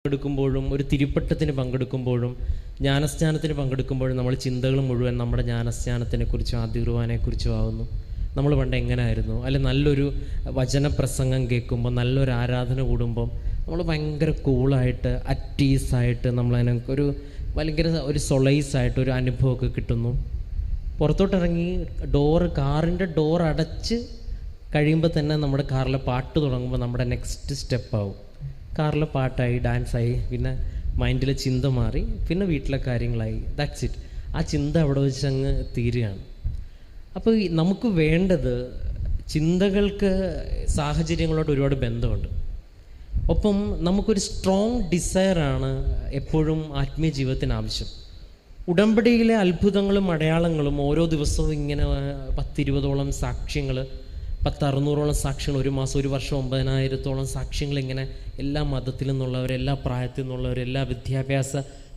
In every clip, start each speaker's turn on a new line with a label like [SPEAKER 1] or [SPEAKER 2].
[SPEAKER 1] പങ്കെടുക്കുമ്പോഴും ഒരു തിരുപ്പട്ടത്തിന് പങ്കെടുക്കുമ്പോഴും ജ്ഞാനസ്നാനത്തിന് പങ്കെടുക്കുമ്പോഴും നമ്മൾ ചിന്തകൾ മുഴുവൻ നമ്മുടെ ജ്ഞാനസ്നാനത്തിനെ കുറിച്ചും ആദ്യ കുർബാനയെക്കുറിച്ചും ആവുന്നു. നമ്മൾ പണ്ട് എങ്ങനെയായിരുന്നു, അല്ലെ നല്ലൊരു വചനപ്രസംഗം കേൾക്കുമ്പോൾ, നല്ലൊരു ആരാധന കൂടുമ്പം നമ്മൾ ഭയങ്കര കൂളായിട്ട് അറ്റീസായിട്ട് നമ്മളതിനെ ഒരു ഭയങ്കര ഒരു സൊളൈസായിട്ട് ഒരു അനുഭവമൊക്കെ കിട്ടുന്നു. പുറത്തോട്ടിറങ്ങി കാറിൻ്റെ ഡോർ അടച്ച് കഴിയുമ്പോൾ തന്നെ നമ്മുടെ കാറിലെ പാട്ട് തുടങ്ങുമ്പോൾ നമ്മുടെ നെക്സ്റ്റ് സ്റ്റെപ്പാവും. കാറിലെ പാട്ടായി, ഡാൻസായി, പിന്നെ മൈൻഡിലെ ചിന്ത മാറി, പിന്നെ വീട്ടിലെ കാര്യങ്ങളായി. That's it. ആ ചിന്ത അവിടെ വെച്ച് അങ്ങ് തീരുകയാണ്. അപ്പോൾ നമുക്ക് വേണ്ടത് ചിന്തകൾക്ക് സാഹചര്യങ്ങളോട് ഒരുപാട് ബന്ധമുണ്ട്. ഒപ്പം നമുക്കൊരു സ്ട്രോങ് ഡിസയറാണ് എപ്പോഴും ആത്മീയ ജീവിതത്തിന് ആവശ്യം. ഉടമ്പടിയിലെ അത്ഭുതങ്ങളും അടയാളങ്ങളും ഓരോ ദിവസവും ഇങ്ങനെ 10-20ഓളം സാക്ഷ്യങ്ങൾ, 600ഓളം സാക്ഷ്യങ്ങൾ, ഒരു മാസം, ഒരു വർഷം 9000ഓളം സാക്ഷ്യങ്ങൾ, ഇങ്ങനെ എല്ലാ മതത്തിൽ നിന്നുള്ളവർ, എല്ലാ പ്രായത്തിൽ നിന്നുള്ളവർ, എല്ലാ വിദ്യാഭ്യാസ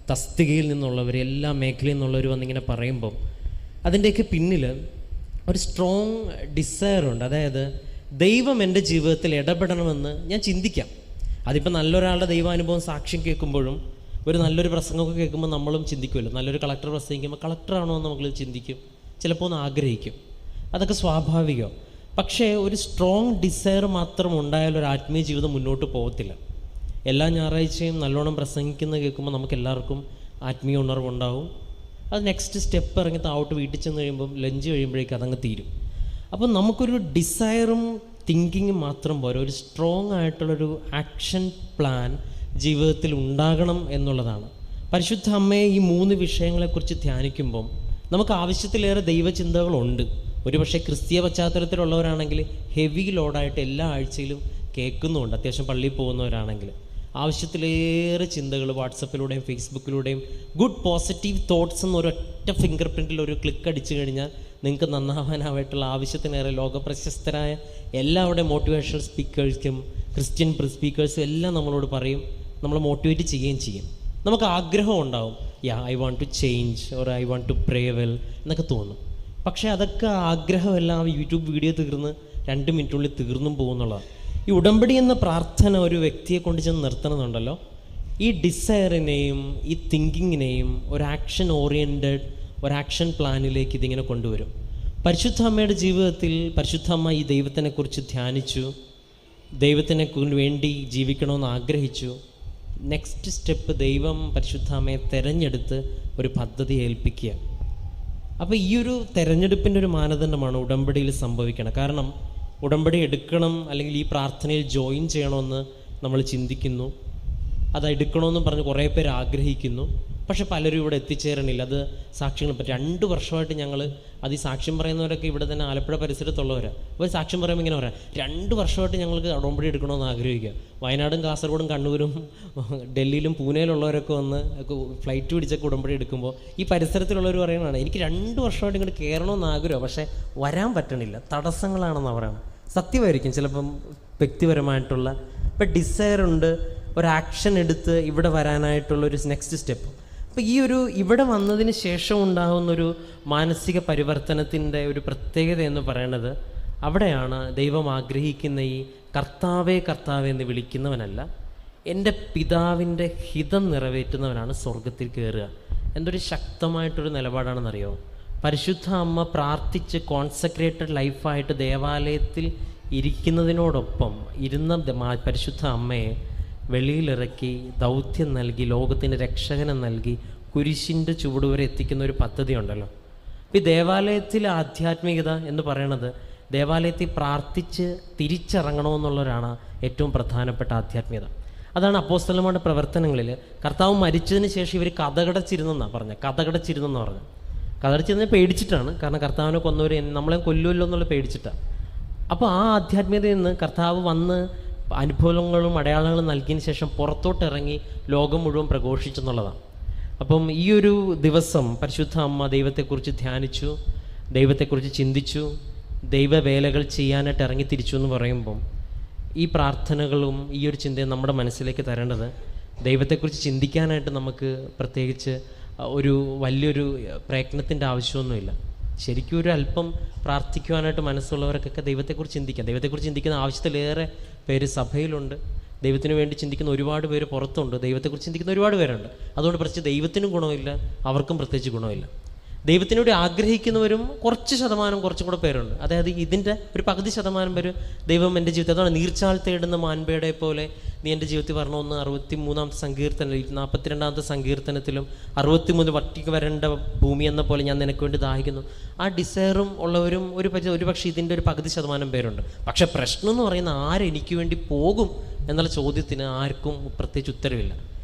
[SPEAKER 1] തസ്തികയിൽ നിന്നുള്ളവർ, എല്ലാ മേഖലയിൽ നിന്നുള്ളവർ വന്നിങ്ങനെ പറയുമ്പം അതിൻ്റെയൊക്കെ പിന്നിൽ ഒരു സ്ട്രോങ് ഡിസയറുണ്ട്. അതായത് ദൈവം എൻ്റെ ജീവിതത്തിൽ ഇടപെടണമെന്ന് ഞാൻ ചിന്തിക്കാം. അതിപ്പോൾ നല്ലൊരാളുടെ ദൈവാനുഭവം സാക്ഷ്യം കേൾക്കുമ്പോഴും ഒരു നല്ലൊരു പ്രസംഗമൊക്കെ കേൾക്കുമ്പോൾ നമ്മളും ചിന്തിക്കുമല്ലോ. നല്ലൊരു കളക്ടർ പ്രസംഗിക്കുമ്പോൾ കളക്ടറാണോ എന്ന് നമ്മൾ ചിന്തിക്കും, ചിലപ്പോൾ ഒന്ന് ആഗ്രഹിക്കും. അതൊക്കെ സ്വാഭാവികം. പക്ഷേ ഒരു സ്ട്രോങ് ഡിസയർ മാത്രം ഉണ്ടായാൽ ഒരു ആത്മീയ ജീവിതം മുന്നോട്ട് പോകത്തില്ല. എല്ലാ ഞായറാഴ്ചയും നല്ലോണം പ്രസംഗിക്കുന്നത് കേൾക്കുമ്പോൾ നമുക്ക് എല്ലാവർക്കും ആത്മീയ ഉണർവുണ്ടാവും. അത് നെക്സ്റ്റ് സ്റ്റെപ്പ് ഇറങ്ങി താഴോട്ട് വീട്ടിൽ ചെന്ന് കഴിയുമ്പം ലഞ്ച് കഴിയുമ്പോഴേക്കും അതങ്ങ് തീരും. അപ്പം നമുക്കൊരു ഡിസയറും തിങ്കിങ്ങും മാത്രം പോരാ, ഒരു സ്ട്രോങ് ആയിട്ടുള്ളൊരു ആക്ഷൻ പ്ലാൻ ജീവിതത്തിൽ ഉണ്ടാകണം എന്നുള്ളതാണ്. പരിശുദ്ധ അമ്മയെ ഈ 3 വിഷയങ്ങളെക്കുറിച്ച് ധ്യാനിക്കുമ്പം നമുക്ക് ആവശ്യത്തിലേറെ ദൈവചിന്തകളുണ്ട്. ഒരുപക്ഷെ ക്രിസ്തീയ പശ്ചാത്തലത്തിലുള്ളവരാണെങ്കിൽ ഹെവി ലോഡായിട്ട് എല്ലാ ആഴ്ചയിലും കേൾക്കുന്നുമുണ്ട്. അത്യാവശ്യം പള്ളിയിൽ പോകുന്നവരാണെങ്കിൽ ആവശ്യത്തിലേറെ ചിന്തകൾ വാട്സപ്പിലൂടെയും ഫേസ്ബുക്കിലൂടെയും ഗുഡ് പോസിറ്റീവ് തോട്ട്സ് എന്നൊരൊറ്റ ഫിംഗർ പ്രിൻറ്റിൽ ഒരു ക്ലിക്ക് അടിച്ചു കഴിഞ്ഞാൽ നിങ്ങൾക്ക് നന്നാവാനായിട്ടുള്ള ആവശ്യത്തിനേറെ ലോകപ്രശസ്തരായ എല്ലാവരുടെ മോട്ടിവേഷണൽ സ്പീക്കേഴ്സും ക്രിസ്ത്യൻ സ്പീക്കേഴ്സും എല്ലാം നമ്മളോട് പറയും, നമ്മൾ മോട്ടിവേറ്റ് ചെയ്യുകയും ചെയ്യും. നമുക്ക് ആഗ്രഹം ഉണ്ടാവും, I want to change or I want to pray well എന്നൊക്കെ തോന്നും. പക്ഷേ അതൊക്കെ ആഗ്രഹമെല്ലാം യൂട്യൂബ് വീഡിയോ തീർന്ന് 2 മിനിറ്റിനുള്ളിൽ തീർന്നും പോകുന്നുള്ളതാണ്. ഈ ഉടമ്പടി എന്ന പ്രാർത്ഥന ഒരു വ്യക്തിയെ കൊണ്ട് ചെന്ന് നിർത്തണമെന്നുണ്ടല്ലോ, ഈ ഡിസയറിനെയും ഈ തിങ്കിങ്ങിനെയും ഒരു ആക്ഷൻ ഓറിയൻറ്റഡ് ഒരു ആക്ഷൻ പ്ലാനിലേക്ക് ഇതിങ്ങനെ കൊണ്ടുവരും. പരിശുദ്ധ അമ്മയുടെ ജീവിതത്തിൽ പരിശുദ്ധ അമ്മ ഈ ദൈവത്തിനെക്കുറിച്ച് ധ്യാനിച്ചു, ദൈവത്തിനെ വേണ്ടി ജീവിക്കണമെന്ന് ആഗ്രഹിച്ചു. നെക്സ്റ്റ് സ്റ്റെപ്പ് ദൈവം പരിശുദ്ധ അമ്മയെ തിരഞ്ഞെടുത്ത് ഒരു പദ്ധതി ഏൽപ്പിക്കുക. അപ്പോൾ ഈ ഒരു തിരഞ്ഞെടുപ്പിൻ്റെ ഒരു മാനദണ്ഡമാണ് ഉടമ്പടിയിൽ സംഭവിക്കണം. കാരണം ഉടമ്പടി എടുക്കണം അല്ലെങ്കിൽ ഈ പ്രാർത്ഥനയിൽ ജോയിൻ ചെയ്യണമെന്ന് നമ്മൾ ചിന്തിക്കുന്നു, അത് എടുക്കണമെന്ന് പറഞ്ഞ് കുറേ പേര് ആഗ്രഹിക്കുന്നു. പക്ഷെ പലരും ഇവിടെ എത്തിച്ചേരണില്ല. അത് സാക്ഷ്യങ്ങൾ ഇപ്പം 2 വർഷമായിട്ട് ഞങ്ങൾ അത് ഈ സാക്ഷ്യം പറയുന്നവരൊക്കെ ഇവിടെ തന്നെ ആലപ്പുഴ പരിസരത്തുള്ളവരാണ്. അപ്പോൾ സാക്ഷ്യം പറയുമ്പോൾ ഇങ്ങനെ പറയാം, 2 വർഷമായിട്ട് ഞങ്ങൾക്ക് ഉടമ്പടി എടുക്കണമെന്ന് ആഗ്രഹിക്കുക. വയനാടും കാസർഗോഡും കണ്ണൂരും ഡൽഹിയിലും പൂനെയിലുള്ളവരൊക്കെ വന്ന് ഫ്ലൈറ്റ് പിടിച്ചൊക്കെ ഉടമ്പടി എടുക്കുമ്പോൾ ഈ പരിസരത്തിലുള്ളവർ പറയുന്നതാണ്, എനിക്ക് 2 വർഷമായിട്ട് ഇങ്ങോട്ട് കയറണമെന്ന് ആഗ്രഹം, പക്ഷേ വരാൻ പറ്റണില്ല, തടസ്സങ്ങളാണെന്ന് പറയുന്നത്. സത്യമായിരിക്കും ചിലപ്പം വ്യക്തിപരമായിട്ടുള്ള. ഇപ്പം ഡിസയറുണ്ട്, ഒരു ആക്ഷൻ എടുത്ത് ഇവിടെ വരാനായിട്ടുള്ളൊരു നെക്സ്റ്റ് സ്റ്റെപ്പ്. അപ്പോൾ ഈ ഒരു ഇവിടെ വന്നതിന് ശേഷം ഉണ്ടാകുന്നൊരു മാനസിക പരിവർത്തനത്തിൻ്റെ ഒരു പ്രത്യേകത എന്ന് പറയുന്നത് അവിടെയാണ് ദൈവം ആഗ്രഹിക്കുന്ന ഈ കർത്താവേ കർത്താവേ എന്ന് വിളിക്കുന്നവനല്ല, എൻ്റെ പിതാവിൻ്റെ ഹിതം നിറവേറ്റുന്നവനാണ് സ്വർഗത്തിൽ കയറുക. എന്തൊരു ശക്തമായിട്ടൊരു നിലപാടാണെന്നറിയോ? പരിശുദ്ധ അമ്മ പ്രാർത്ഥിച്ച് കോൺസെക്രേറ്റഡ് ലൈഫായിട്ട് ദേവാലയത്തിൽ ഇരിക്കുന്നതിനോടൊപ്പം ഇരുന്ന പരിശുദ്ധ അമ്മയെ വെളിയിലിറക്കി ദൗത്യം നൽകി ലോകത്തിൻ്റെ രക്ഷകനെ നൽകി കുരിശിൻ്റെ ചുവടുവരെ എത്തിക്കുന്ന ഒരു പദ്ധതി ഉണ്ടല്ലോ. ഈ ദേവാലയത്തിലെ ആധ്യാത്മികത എന്ന് പറയണത് ദേവാലയത്തിൽ പ്രാർത്ഥിച്ച് തിരിച്ചിറങ്ങണമെന്നുള്ളവരാണ് ഏറ്റവും പ്രധാനപ്പെട്ട ആധ്യാത്മികത. അതാണ് അപ്പോസ്തലന്മാരുടെ പ്രവർത്തനങ്ങളിൽ കർത്താവ് മരിച്ചതിന് ശേഷം ഇവർ കഥകടച്ചിരുന്നെന്നാണ് പറഞ്ഞത്. കഥകടച്ചിരുന്നെന്ന് പറഞ്ഞത് കഥകടച്ചിരുന്നത് പേടിച്ചിട്ടാണ്. കാരണം കർത്താവിനെ കൊന്നവർ നമ്മളെ കൊല്ലുമല്ലോ എന്നുള്ള പേടിച്ചിട്ടാണ്. അപ്പോൾ ആ ആധ്യാത്മികതയിൽ നിന്ന് കർത്താവ് വന്ന് അനുഭവങ്ങളും അടയാളങ്ങളും നൽകിയതിന് ശേഷം പുറത്തോട്ടിറങ്ങി ലോകം മുഴുവൻ പ്രഘോഷിച്ചെന്നുള്ളതാണ്. അപ്പം ഈ ഒരു ദിവസം പരിശുദ്ധ അമ്മ ദൈവത്തെക്കുറിച്ച് ധ്യാനിച്ചു, ദൈവത്തെക്കുറിച്ച് ചിന്തിച്ചു, ദൈവവേലകൾ ചെയ്യാനായിട്ട് ഇറങ്ങി തിരിച്ചു എന്ന് പറയുമ്പം ഈ പ്രാർത്ഥനകളും ഈ ഒരു ചിന്തയും നമ്മുടെ മനസ്സിലേക്ക് തരേണ്ടത്, ദൈവത്തെക്കുറിച്ച് ചിന്തിക്കാനായിട്ട് നമുക്ക് പ്രത്യേകിച്ച് ഒരു വലിയൊരു പ്രയത്നത്തിൻ്റെ ആവശ്യമൊന്നുമില്ല. ശരിക്കും ഒരു അല്പം പ്രാർത്ഥിക്കുവാനായിട്ട് മനസ്സുള്ളവർക്കൊക്കെ ദൈവത്തെക്കുറിച്ച് ചിന്തിക്കാം. ദൈവത്തെക്കുറിച്ച് ചിന്തിക്കുന്ന ആവശ്യത്തിലേറെ പേര് സഭയിലുണ്ട്. ദൈവത്തിന് വേണ്ടി ചിന്തിക്കുന്ന ഒരുപാട് പേര് പുറത്തുണ്ട്, ദൈവത്തെക്കുറിച്ച് ചിന്തിക്കുന്ന ഒരുപാട് പേരുണ്ട്. അതുകൊണ്ട് പ്രത്യേകിച്ച് ദൈവത്തിനും ഗുണമില്ല, അവർക്കും പ്രത്യേകിച്ച് ഗുണമില്ല. ദൈവത്തിന് വേണ്ടി ആഗ്രഹിക്കുന്നവരും കുറച്ച് ശതമാനം കുറച്ചും കൂടെ പേരുണ്ട്. അതായത് ഇതിൻ്റെ ഒരു പകുതി ശതമാനം പേര് ദൈവം എൻ്റെ ജീവിതത്തിൽ, അതാണ് നീർച്ചാൽ തേടുന്ന മാൻപേടെ പോലെ നീ എൻ്റെ ജീവിതത്തിൽ വരണമെന്ന് 63-ാമത്തെ സങ്കീർത്തനം 42-ാമത്തെ സങ്കീർത്തനത്തിലും 63 വറ്റിക്ക് വരേണ്ട ഭൂമി എന്ന പോലെ ഞാൻ നിനക്ക് വേണ്ടി ദാഹിക്കുന്നു. ആ ഡിസയറും ഉള്ളവരും ഒരു പക്ഷേ ഇതിൻ്റെ ഒരു പകുതി ശതമാനം പേരുണ്ട്. പക്ഷേ പ്രശ്നം എന്ന് പറയുന്ന ആരെനിക്ക് വേണ്ടി പോകും എന്നുള്ള ചോദ്യത്തിന് ആർക്കും പ്രത്യേകിച്ച് ഉത്തരവില്ല.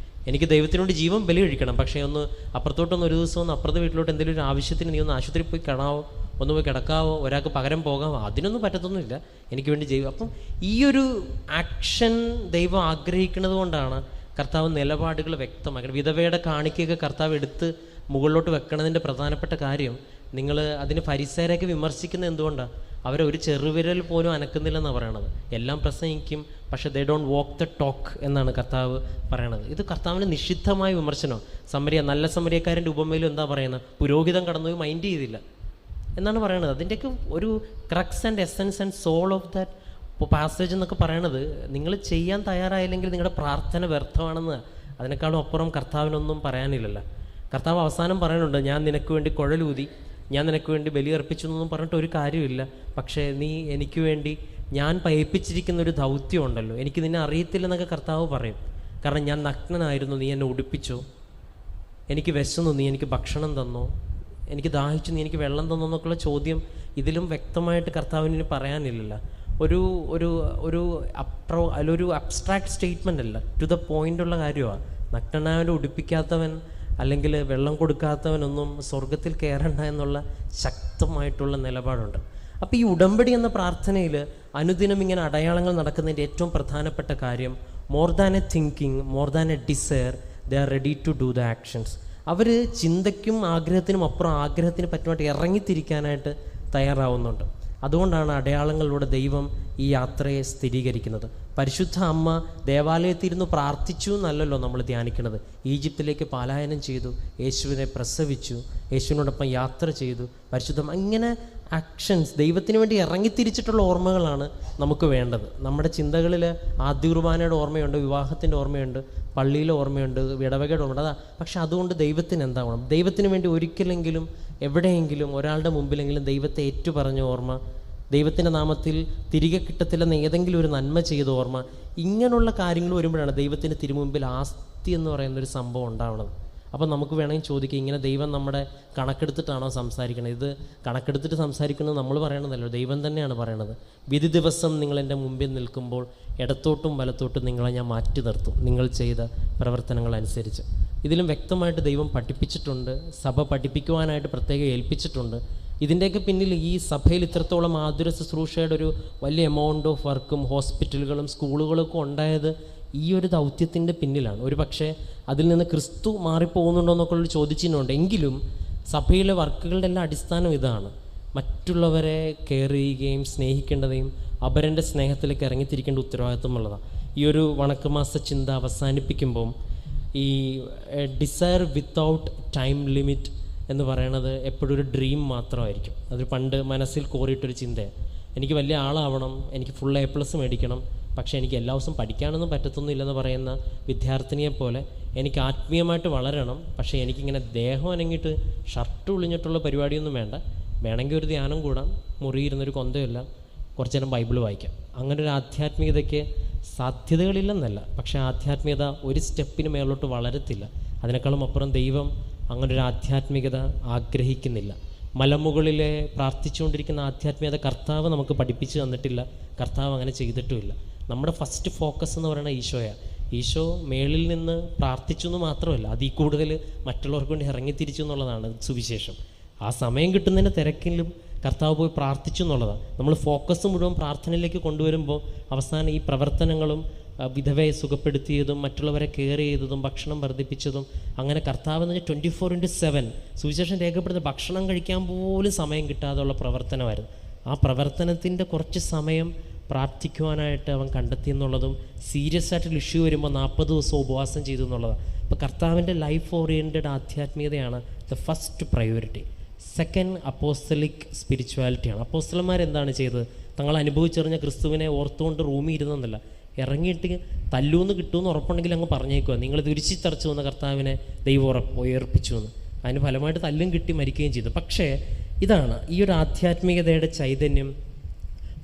[SPEAKER 1] എനിക്ക് ദൈവത്തിനോട് ജീവൻ ബലി കഴിക്കണം, പക്ഷേ ഒന്ന് അപ്പുറത്തോട്ടൊന്ന് ഒരു ദിവസം ഒന്ന് അപ്പുറത്തെ വീട്ടിലോട്ട് എന്തെങ്കിലും ഒരു ആവശ്യത്തിന് നീ ഒന്ന് ആശുപത്രിയിൽ പോയി കാണാവോ, ഒന്ന് പോയി കിടക്കാവോ, ഒരാൾക്ക് പകരം പോകാമോ, അതിനൊന്നും പറ്റത്തൊന്നുമില്ല എനിക്ക് വേണ്ടി ജീവിക്കും. അപ്പം ഈ ഒരു ആക്ഷൻ ദൈവം ആഗ്രഹിക്കുന്നത് കൊണ്ടാണ് കർത്താവ് നിലപാടുകൾ വ്യക്തമാക്കണം. വിധവയുടെ കാണിക്കയൊക്കെ കർത്താവ് എടുത്ത് മുകളിലോട്ട് വെക്കണതിൻ്റെ പ്രധാനപ്പെട്ട കാര്യം, നിങ്ങൾ അതിന് ഫരിസേരെയൊക്കെ വിമർശിക്കുന്നത് എന്തുകൊണ്ടാണ്? അവരെ ഒരു ചെറുവിരൽ പോലും അനക്കുന്നില്ലെന്നാണ് പറയണത്. എല്ലാം പ്രസംഗിക്കും, പക്ഷേ they don't walk the talk എന്നാണ് കർത്താവ് പറയണത്. ഇത് കർത്താവിന് നിഷിദ്ധമായ വിമർശനം. നല്ല സമരിയക്കാരൻ്റെ ഉപമയിലും എന്താ പറയുന്നത്? പുരോഹിതൻ കടന്നുപോയി മൈൻഡ് ചെയ്തില്ല എന്നാണ് പറയണത്. അതിൻ്റെയൊക്കെ ഒരു crux and essence and soul of that passage എന്നൊക്കെ പറയണത്, നിങ്ങൾ ചെയ്യാൻ തയ്യാറായില്ലെങ്കിൽ നിങ്ങളുടെ പ്രാർത്ഥന വ്യർത്ഥമാണെന്ന്. അതിനേക്കാളും അപ്പുറം കർത്താവിനൊന്നും പറയാനില്ലല്ലോ. കർത്താവ് അവസാനം പറയുന്നുണ്ട്, ഞാൻ നിനക്ക് വേണ്ടി കുഴലൂതി, ഞാൻ നിനക്ക് വേണ്ടി ബലിയർപ്പിച്ചു എന്നൊന്നും പറഞ്ഞിട്ട് ഒരു കാര്യമില്ല. പക്ഷേ നീ എനിക്ക് വേണ്ടി ഞാൻ ഏൽപ്പിച്ചിരിക്കുന്ന ഒരു ദൗത്യം ഉണ്ടല്ലോ, എനിക്ക് നിന്നെ അറിയത്തില്ലെന്നൊക്കെ കർത്താവ് പറയും. കാരണം ഞാൻ നഗ്നനായിരുന്നു, നീ എന്നെ ഉടുപ്പിച്ചോ, എനിക്ക് വിശന്നു, നീ എനിക്ക് ഭക്ഷണം തന്നോ, എനിക്ക് ദാഹിച്ചു, നീ എനിക്ക് വെള്ളം തന്നോ എന്നൊക്കെയുള്ള ചോദ്യം ഇതിലും വ്യക്തമായിട്ട് കർത്താവിന് പറയാനില്ലല്ലോ. ഒരു ഒരു ഒരു അതിലൊരു അബ്സ്ട്രാക്ട് സ്റ്റേറ്റ്മെൻ്റ് അല്ല, ടു ദ പോയിൻ്റ് ഉള്ള കാര്യമാണ്. നഗ്നനായവനെ ഉടുപ്പിക്കാത്തവൻ അല്ലെങ്കിൽ വെള്ളം കൊടുക്കാത്തവനൊന്നും സ്വർഗത്തിൽ കയറണ്ട എന്നുള്ള ശക്തമായിട്ടുള്ള നിലപാടുണ്ട്. അപ്പോൾ ഈ ഉടമ്പടി എന്ന പ്രാർത്ഥനയിൽ അനുദിനം ഇങ്ങനെ അടയാളങ്ങൾ നടക്കുന്നതിൻ്റെ ഏറ്റവും പ്രധാനപ്പെട്ട കാര്യം, more than a thinking, more than a desire, they are ready to do the actions. അവർ ചിന്തയ്ക്കും ആഗ്രഹത്തിനും അപ്പുറം ആഗ്രഹത്തിന് പറ്റുമായിട്ട് ഇറങ്ങിത്തിരിക്കാനായിട്ട് തയ്യാറാവുന്നുണ്ട്. അതുകൊണ്ടാണ് അടയാളങ്ങളിലൂടെ ദൈവം ഈ യാത്രയെ സ്ഥിരീകരിക്കുന്നത്. പരിശുദ്ധ അമ്മ ദേവാലയത്തിരുന്ന് പ്രാർത്ഥിച്ചു എന്നല്ലല്ലോ നമ്മൾ ധ്യാനിക്കുന്നത്. ഈജിപ്തിലേക്ക് പലായനം ചെയ്തു, യേശുവിനെ പ്രസവിച്ചു, യേശുവിനോടൊപ്പം യാത്ര ചെയ്തു. പരിശുദ്ധം ഇങ്ങനെ ആക്ഷൻസ്, ദൈവത്തിന് വേണ്ടി ഇറങ്ങിത്തിരിച്ചിട്ടുള്ള ഓർമ്മകളാണ് നമുക്ക് വേണ്ടത്. നമ്മുടെ ചിന്തകളിൽ ആദ്യ കുർബാനയുടെ ഓർമ്മയുണ്ട്, വിവാഹത്തിൻ്റെ ഓർമ്മയുണ്ട്, പള്ളിയിലെ ഓർമ്മയുണ്ട്, ഇടവകയുടെ ഓർമ്മയുണ്ട്. അതാ. പക്ഷെ അതുകൊണ്ട് ദൈവത്തിന് എന്താ വേണം? ദൈവത്തിന് വേണ്ടി ഒരിക്കലെങ്കിലും എവിടെയെങ്കിലും ഒരാളുടെ മുമ്പിലെങ്കിലും ദൈവത്തെ ഏറ്റുപറഞ്ഞ ഓർമ്മ, ദൈവത്തിൻ്റെ നാമത്തിൽ തിരികെ കിട്ടത്തില്ലെന്ന് ഏതെങ്കിലും ഒരു നന്മ ചെയ്ത ഓർമ്മ, ഇങ്ങനെയുള്ള കാര്യങ്ങൾ വരുമ്പോഴാണ് ദൈവത്തിന് തിരുമുമ്പിൽ ആസ്തി എന്ന് പറയുന്നൊരു സംഭവം ഉണ്ടാവുന്നത്. അപ്പോൾ നമുക്ക് വേണമെങ്കിൽ ചോദിക്കാം, ഇങ്ങനെ ദൈവം നമ്മുടെ കണക്കെടുത്തിട്ടാണോ സംസാരിക്കണത്? ഇത് കണക്കെടുത്തിട്ട് സംസാരിക്കുന്നത് നമ്മൾ പറയണതല്ലോ, ദൈവം തന്നെയാണ് പറയണത്. വിധി ദിവസം നിങ്ങൾ എൻ്റെ മുമ്പിൽ നിൽക്കുമ്പോൾ ഇടത്തോട്ടും വലത്തോട്ടും നിങ്ങളെ ഞാൻ മാറ്റി നിർത്തും, നിങ്ങൾ ചെയ്ത പ്രവർത്തനങ്ങൾ അനുസരിച്ച്. ഇതിലും വ്യക്തമായിട്ട് ദൈവം പഠിപ്പിച്ചിട്ടുണ്ട്, സഭ പഠിപ്പിക്കുവാനായിട്ട് പ്രത്യേകം ഏൽപ്പിച്ചിട്ടുണ്ട്. ഇതിൻ്റെയൊക്കെ പിന്നിൽ ഈ സഭയിൽ ഇത്രത്തോളം ആതുര ശുശ്രൂഷയുടെ ഒരു വലിയ എമൗണ്ട് ഓഫ് വർക്കും ഹോസ്പിറ്റലുകളും സ്കൂളുകളൊക്കെ ഉണ്ടായത് ഈ ഒരു ദൗത്യത്തിൻ്റെ പിന്നിലാണ്. ഒരു പക്ഷേ അതിൽ നിന്ന് ക്രിസ്തു മാറിപ്പോകുന്നുണ്ടോ എന്നൊക്കെയുള്ളൊരു ചോദിച്ചിട്ടുണ്ട്. എങ്കിലും സഭയിലെ വർക്കുകളുടെ എല്ലാം അടിസ്ഥാനം ഇതാണ്, മറ്റുള്ളവരെ കെയർ ചെയ്യുകയും സ്നേഹിക്കേണ്ടതെയും അപരൻ്റെ സ്നേഹത്തിലേക്ക് ഇറങ്ങിത്തിരിക്കേണ്ട ഉത്തരവാദിത്വമുള്ളതാണ്. ഈ ഒരു വണക്കമാസ ചിന്ത അവസാനിപ്പിക്കുമ്പം ഈ ഡിസയർ വിത്തൗട്ട് ടൈം ലിമിറ്റ് എന്ന് പറയണത് എപ്പോഴും ഒരു ഡ്രീം മാത്രമായിരിക്കും. അത് പണ്ട് മനസ്സിൽ കോറിയിട്ടൊരു ചിന്തയാണ്. എനിക്ക് വലിയ ആളാവണം, എനിക്ക് ഫുൾ A+ മേടിക്കണം, പക്ഷേ എനിക്ക് എല്ലാ ദിവസവും പഠിക്കാനൊന്നും പറ്റത്തൊന്നുമില്ലെന്ന് പറയുന്ന വിദ്യാർത്ഥിനിയെ പോലെ എനിക്ക് ആത്മീയമായിട്ട് വളരണം, പക്ഷേ എനിക്കിങ്ങനെ ദേഹം അനങ്ങിയിട്ട് ഷർട്ട് ഒളിഞ്ഞിട്ടുള്ള പരിപാടിയൊന്നും വേണ്ട, വേണമെങ്കിൽ ഒരു ധ്യാനം കൂടാം, മുറിയിരുന്നൊരു കൊന്തമില്ല, കുറച്ച് നേരം ബൈബിൾ വായിക്കാം. അങ്ങനെ ഒരു ആധ്യാത്മികതയ്ക്ക് സാധ്യതകളില്ലെന്നല്ല, പക്ഷേ ആധ്യാത്മികത ഒരു സ്റ്റെപ്പിന് മേലോട്ട് വളരത്തില്ല. അതിനേക്കാളും അപ്പുറം ദൈവം അങ്ങനൊരു ആധ്യാത്മികത ആഗ്രഹിക്കുന്നില്ല. മലമുകളിലെ പ്രാർത്ഥിച്ചുകൊണ്ടിരിക്കുന്ന ആധ്യാത്മികത കർത്താവ് നമുക്ക് പഠിപ്പിച്ചു തന്നിട്ടില്ല, കർത്താവ് അങ്ങനെ ചെയ്തിട്ടുമില്ല. നമ്മുടെ ഫസ്റ്റ് ഫോക്കസ് എന്ന് പറയുന്നത് ഈശോയാണ്. ഈശോ മേളിൽ നിന്ന് പ്രാർത്ഥിച്ചു എന്ന് മാത്രമല്ല, അതിൽ കൂടുതൽ മറ്റുള്ളവർക്ക് വേണ്ടി ഇറങ്ങിത്തിരിച്ചു എന്നുള്ളതാണ് സുവിശേഷം. ആ സമയം കിട്ടുന്നതിൻ്റെ തിരക്കിലും കർത്താവ് പോയി പ്രാർത്ഥിച്ചു എന്നുള്ളതാണ്. നമ്മൾ ഫോക്കസ് മുഴുവൻ പ്രാർത്ഥനയിലേക്ക് കൊണ്ടുവരുമ്പോൾ അവസാനം ഈ പ്രവർത്തനങ്ങളും വിധവയെ സുഖപ്പെടുത്തിയതും മറ്റുള്ളവരെ കെയർ ചെയ്തതും ഭക്ഷണം വർദ്ധിപ്പിച്ചതും, അങ്ങനെ കർത്താവ് എന്ന് പറഞ്ഞാൽ 24/7 സുവിശേഷം രേഖപ്പെടുത്തുന്ന ഭക്ഷണം കഴിക്കാൻ പോലും സമയം കിട്ടാതെയുള്ള പ്രവർത്തനമായിരുന്നു. ആ പ്രവർത്തനത്തിൻ്റെ കുറച്ച് സമയം പ്രാർത്ഥിക്കുവാനായിട്ട് അവൻ കണ്ടെത്തി എന്നുള്ളതും, സീരിയസ് ആയിട്ടുള്ള ഇഷ്യൂ വരുമ്പോൾ 40 ദിവസം ഉപവാസം ചെയ്തു എന്നുള്ളതാണ്. അപ്പോൾ കർത്താവിൻ്റെ ലൈഫ് ഓറിയൻറ്റഡ് ആധ്യാത്മികതയാണ് the first priority. Second apostolic സ്പിരിച്വാലിറ്റിയാണ്. അപ്പോസ്തലന്മാരെന്താണ് ചെയ്തത്? തങ്ങൾ അനുഭവിച്ചറിഞ്ഞ ക്രിസ്തുവിനെ ഓർത്തുകൊണ്ട് റൂമിൽ ഇരുന്നെന്നല്ല, ഇറങ്ങിയിട്ട് തല്ലൂന്ന് കിട്ടുമെന്ന് ഉറപ്പുണ്ടെങ്കിൽ അങ്ങ് പറഞ്ഞേക്കുക, നിങ്ങൾ തിരിച്ചിത്തറച്ചു വന്ന കർത്താവിനെ ദൈവം ഉയർപ്പിച്ചു എന്ന്. അതിന് ഫലമായിട്ട് തല്ലും കിട്ടി മരിക്കുകയും ചെയ്തു. പക്ഷേ ഇതാണ് ഈ ഒരു ആധ്യാത്മികതയുടെ ചൈതന്യം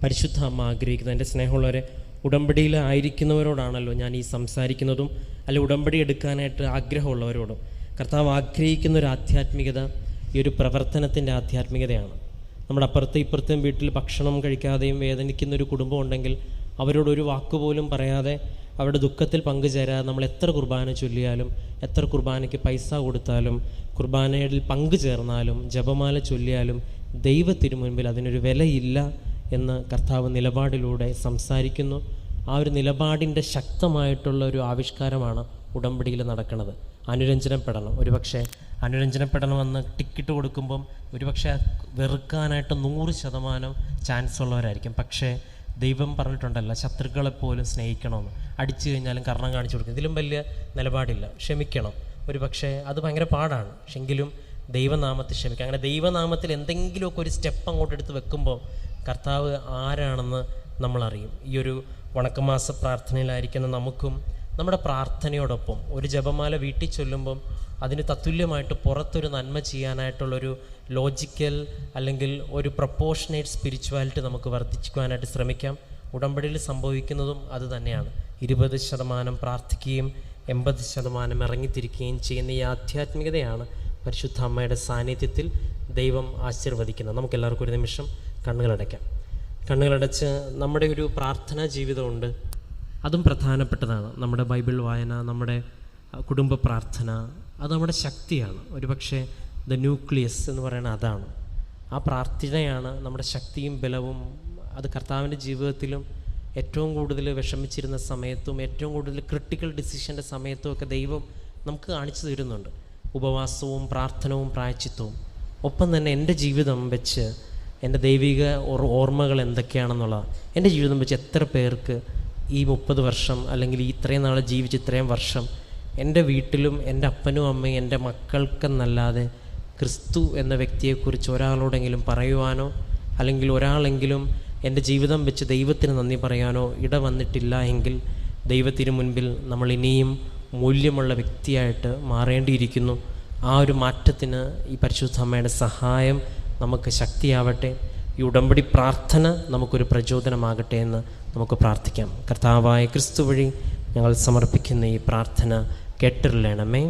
[SPEAKER 1] പരിശുദ്ധ അമ്മ ആഗ്രഹിക്കുന്നത്. എൻ്റെ സ്നേഹമുള്ളവരെ, ഉടമ്പടിയിൽ ആയിരിക്കുന്നവരോടാണല്ലോ ഞാൻ ഈ സംസാരിക്കുന്നതും, അല്ലെ ഉടമ്പടി എടുക്കാനായിട്ട് ആഗ്രഹമുള്ളവരോടും. കർത്താവ് ആഗ്രഹിക്കുന്ന ഒരു ആധ്യാത്മികത ഈ ഒരു പ്രവർത്തനത്തിൻ്റെ ആധ്യാത്മികതയാണ്. നമ്മുടെ അപ്പുറത്തും ഇപ്പുറത്തും വീട്ടിൽ ഭക്ഷണം കഴിക്കാതെയും വേദനിക്കുന്നൊരു കുടുംബം ഉണ്ടെങ്കിൽ അവരോടൊരു വാക്കുപോലും പറയാതെ അവരുടെ ദുഃഖത്തിൽ പങ്കുചേരാതെ നമ്മൾ എത്ര കുർബാന ചൊല്ലിയാലും, എത്ര കുർബാനയ്ക്ക് പൈസ കൊടുത്താലും, കുർബാനയിൽ പങ്കുചേർന്നാലും, ജപമാല ചൊല്ലിയാലും ദൈവത്തിനു മുൻപിൽ അതിനൊരു വിലയില്ല എന്ന് കർത്താവ് നിലപാടിലൂടെ സംസാരിക്കുന്നു. ആ ഒരു നിലപാടിൻ്റെ ശക്തമായിട്ടുള്ള ഒരു ആവിഷ്കാരമാണ് ഉടമ്പടിയിൽ നടക്കുന്നത്. അനുരഞ്ജനപ്പെടണം. ഒരുപക്ഷെ അനുരഞ്ജനപ്പെടണമെന്ന് ടിക്കറ്റ് കൊടുക്കുമ്പം ഒരുപക്ഷെ വെറുക്കാനായിട്ട് 100% ചാൻസ് ഉള്ളവരായിരിക്കും. പക്ഷേ ദൈവം പറഞ്ഞിട്ടുണ്ടല്ലോ, ശത്രുക്കളെപ്പോലും സ്നേഹിക്കണമെന്ന്. അടിച്ചു കഴിഞ്ഞാലും കർണം കാണിച്ചു കൊടുക്കും. ഇതിലും വലിയ നിലപാടില്ല. ക്ഷമിക്കണം. ഒരു പക്ഷേ അത് ഭയങ്കര പാടാണ്. പക്ഷെങ്കിലും ദൈവനാമത്തിൽ ക്ഷമിക്കുക. അങ്ങനെ ദൈവനാമത്തിൽ എന്തെങ്കിലുമൊക്കെ ഒരു സ്റ്റെപ്പ് അങ്ങോട്ട് എടുത്ത് വെക്കുമ്പോൾ കർത്താവ് ആരാണെന്ന് നമ്മളറിയും. ഈ ഒരു വണക്കമാസ പ്രാർത്ഥനയിലായിരിക്കുന്ന നമുക്കും നമ്മുടെ പ്രാർത്ഥനയോടൊപ്പം ഒരു ജപമാല വീട്ടിൽ ചൊല്ലുമ്പം അതിന് തത്തുല്യമായിട്ട് പുറത്തൊരു നന്മ ചെയ്യാനായിട്ടുള്ളൊരു ലോജിക്കൽ അല്ലെങ്കിൽ ഒരു പ്രൊപ്പോർഷനേറ്റ് സ്പിരിച്വാലിറ്റി നമുക്ക് വർദ്ധിക്കുവാനായിട്ട് ശ്രമിക്കാം. ഉടമ്പടിയിൽ സംഭവിക്കുന്നതും അത് തന്നെയാണ്. 20% പ്രാർത്ഥിക്കുകയും 80% ഇറങ്ങിത്തിരിക്കുകയും ചെയ്യുന്ന ഈ ആധ്യാത്മികതയാണ് പരിശുദ്ധ അമ്മയുടെ സാന്നിധ്യത്തിൽ ദൈവം ആശീർവദിക്കുന്നത്. നമുക്കെല്ലാവർക്കും ഒരു നിമിഷം കണ്ണുകളടയ്ക്കാം. കണ്ണുകളടച്ച് നമ്മുടെ ഒരു പ്രാർത്ഥനാ ജീവിതമുണ്ട്, അതും പ്രധാനപ്പെട്ടതാണ്. നമ്മുടെ ബൈബിൾ വായന, നമ്മുടെ കുടുംബ പ്രാർത്ഥന, അത് നമ്മുടെ ശക്തിയാണ്. ഒരുപക്ഷെ ദ ന്യൂക്ലിയസ് എന്ന് പറയുന്നത് അതാണ്. ആ പ്രാർത്ഥനയാണ് നമ്മുടെ ശക്തിയും ബലവും. അത് കർത്താവിൻ്റെ ജീവിതത്തിലും ഏറ്റവും കൂടുതൽ വിഷമിച്ചിരുന്ന സമയത്തും ഏറ്റവും കൂടുതൽ ക്രിട്ടിക്കൽ ഡിസിഷൻ്റെ സമയത്തും ഒക്കെ ദൈവം നമുക്ക് കാണിച്ചു തരുന്നുണ്ട്. ഉപവാസവും പ്രാർത്ഥനവും പ്രായശ്ചിത്തവും. ഒപ്പം തന്നെ എൻ്റെ ജീവിതം വെച്ച് എൻ്റെ ദൈവിക ഓർമ്മകൾ എന്തൊക്കെയാണെന്നുള്ളത്, എൻ്റെ ജീവിതം വെച്ച് എത്ര പേർക്ക് ഈ 30 വർഷം അല്ലെങ്കിൽ ഇത്രയും നാൾ ജീവിച്ച് ഇത്രയും വർഷം എൻ്റെ വീട്ടിലും എൻ്റെ അപ്പനും അമ്മയും എൻ്റെ മക്കൾക്കെന്നല്ലാതെ ക്രിസ്തു എന്ന വ്യക്തിയെക്കുറിച്ച് ഒരാളോടെങ്കിലും പറയുവാനോ അല്ലെങ്കിൽ ഒരാളെങ്കിലും എൻ്റെ ജീവിതം വെച്ച് ദൈവത്തിന് നന്ദി പറയാനോ ഇടവന്നിട്ടില്ല എങ്കിൽ ദൈവത്തിന് മുൻപിൽ നമ്മൾ ഇനിയും മൂല്യമുള്ള വ്യക്തിയായിട്ട് മാറേണ്ടിയിരിക്കുന്നു. ആ ഒരു മാറ്റത്തിന് ഈ പരിശുദ്ധ അമ്മയുടെ സഹായം നമുക്ക് ശക്തിയാവട്ടെ. ഈ ഉടമ്പടി പ്രാർത്ഥന നമുക്കൊരു പ്രചോദനമാകട്ടെ എന്ന് നമുക്ക് പ്രാർത്ഥിക്കാം. കർത്താവായ ക്രിസ്തു വഴി ഞങ്ങൾ സമർപ്പിക്കുന്ന ഈ പ്രാർത്ഥന കേട്ടിരളണമേ.